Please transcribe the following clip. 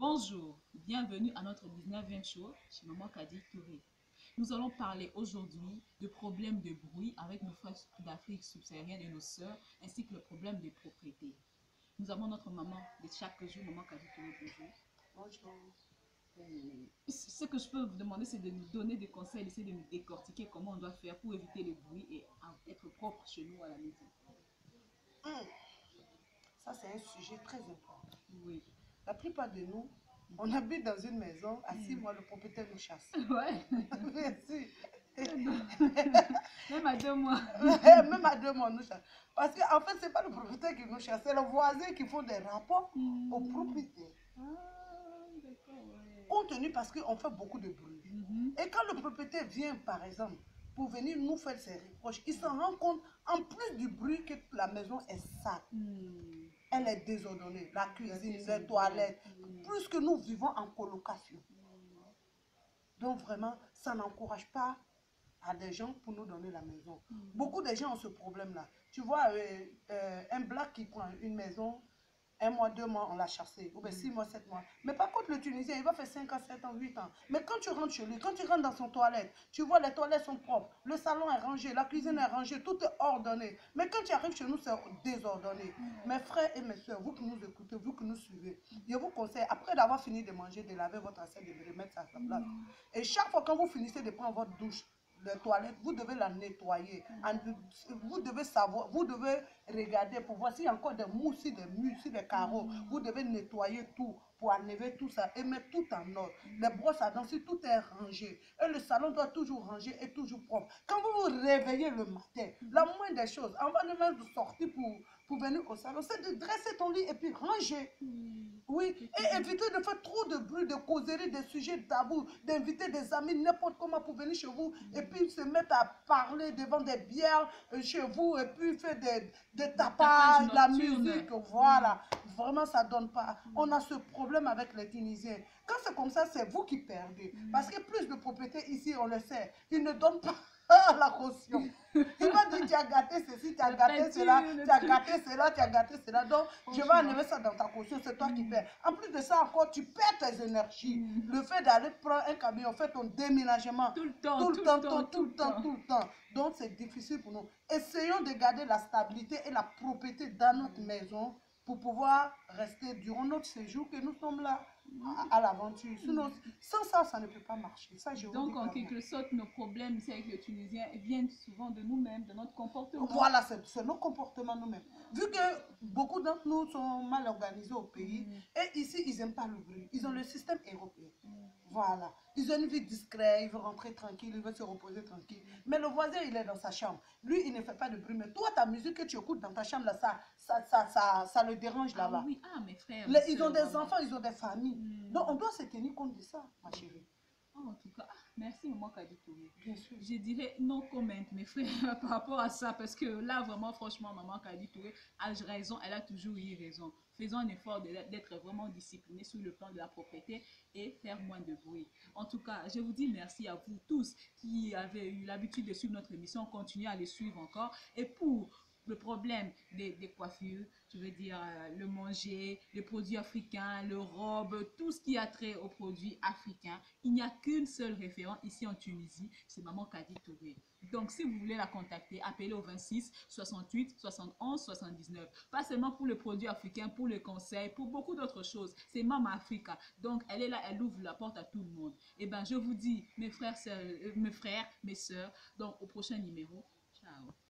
Bonjour, bienvenue à notre 19e show chez Maman Kadi Touré. Nous allons parler aujourd'hui de problèmes de bruit avec nos frères d'Afrique subsaharienne et nos sœurs, ainsi que le problème des propriétés. Nous avons notre maman de chaque jour, Maman Kadi Touré, bonjour. Bonjour. Ce que je peux vous demander, c'est de nous donner des conseils, d'essayer de nous décortiquer comment on doit faire pour éviter le bruit et être propre chez nous à la maison. Hum, Ça, c'est un sujet très important. Oui. La plupart de nous, on habite dans une maison, à 6 mois, le propriétaire nous chasse. Ouais. Merci. Même à 2 mois. Même à 2 mois, nous chasse. Parce qu'en fait, ce n'est pas le propriétaire qui nous chasse, c'est le voisin qui font des rapports au propriétaire. Ah, d'accord, ouais. Compte tenu parce qu'on fait beaucoup de bruit. Et quand le propriétaire vient, par exemple, pour venir nous faire ses reproches, il se rend compte, en plus du bruit, que la maison est sale. Elle est désordonnée. La cuisine, les toilettes. Plus que nous vivons en colocation. Donc vraiment, ça n'encourage pas à des gens pour nous donner la maison. Beaucoup de gens ont ce problème-là. Tu vois, un black qui prend une maison, 1 mois, 2 mois, on l'a chassé. Ou bien 6 mois, 7 mois. Mais par contre, le Tunisien, il va faire 5 ans, 7 ans, 8 ans. Mais quand tu rentres chez lui, quand tu rentres dans son toilette, tu vois, les toilettes sont propres, le salon est rangé, la cuisine est rangée, tout est ordonné. Mais quand tu arrives chez nous, c'est désordonné. Mes frères et mes soeurs, vous qui nous écoutez, vous qui nous suivez, je vous conseille, après d'avoir fini de manger, de laver votre assiette, de remettre ça à sa place. Et chaque fois quand vous finissez de prendre votre douche, les toilettes, vous devez la nettoyer. Vous devez savoir, vous devez regarder pour voir s'il y a encore des mouches, des murs, des carreaux. Vous devez nettoyer tout pour enlever tout ça et mettre tout en ordre. Les brosses à dents, si tout est rangé. Et le salon doit toujours ranger et toujours propre. Quand vous vous réveillez le matin, la moindre des choses, avant de même sortir pour venir au salon, c'est de dresser ton lit et puis ranger. Oui, et éviter de faire trop de bruit, de causerie, des sujets tabous, d'inviter des amis n'importe comment pour venir chez vous et puis se mettre à parler devant des bières chez vous et puis faire des tapages, la musique, voilà. Vraiment, ça donne pas. On a ce problème avec les Tunisiens. Quand c'est comme ça, c'est vous qui perdez. Parce que plus de propriétés ici, on le sait, ils ne donnent pas la caution. Il va dire, tu as gâté ceci, tu as gâté cela, tu as gâté cela, tu as gâté cela. Donc, je vais enlever ça dans ta caution, c'est toi qui perds. En plus de ça encore, tu perds tes énergies. Le fait d'aller prendre un camion, faire ton déménagement, Tout le temps, tout le temps. Donc, c'est difficile pour nous. Essayons de garder la stabilité et la propriété dans notre maison pour pouvoir rester durant notre séjour que nous sommes là à l'aventure. Sinon, sans ça, ça ne peut pas marcher. Ça, je vous Donc, dis en clairement. quelque sorte, nos problèmes ici avec les Tunisiens viennent souvent de nous-mêmes, de notre comportement. Voilà, c'est nos comportements nous-mêmes. Vu que beaucoup d'entre nous sont mal organisés au pays, et ici, ils n'aiment pas le bruit. Ils ont le système européen. Voilà. Ils ont une vie discrète, ils veulent rentrer tranquille, ils veulent se reposer tranquille. Mais le voisin, il est dans sa chambre. Lui, il ne fait pas de bruit. Mais toi, ta musique que tu écoutes dans ta chambre, là, ça le dérange là-bas. Ah oui, ah, mes frères. Ils ont des enfants, ils ont des familles. Donc, on doit se tenir compte de ça, ma chérie. En tout cas, merci Maman Kadi Touré. Bien sûr. Je dirais no comment, mes frères, par rapport à ça, parce que là, vraiment, franchement, Maman Kadi Touré a raison, elle a toujours eu raison. Faisons un effort d'être vraiment disciplinés sur le plan de la propriété et faire moins de bruit. En tout cas, je vous dis merci à vous tous qui avez eu l'habitude de suivre notre émission. Continuez à les suivre encore. Et pour le problème des coiffures, je veux dire le manger, les produits africains, le robe, tout ce qui a trait aux produits africains. Il n'y a qu'une seule référence ici en Tunisie, c'est Maman Kadi Touré. Donc, si vous voulez la contacter, appelez au 26 68 71 79. Pas seulement pour les produits africains, pour les conseils, pour beaucoup d'autres choses. C'est Maman Africa. Donc, elle est là, elle ouvre la porte à tout le monde. Et bien, je vous dis, mes frères, mes soeurs, donc au prochain numéro. Ciao.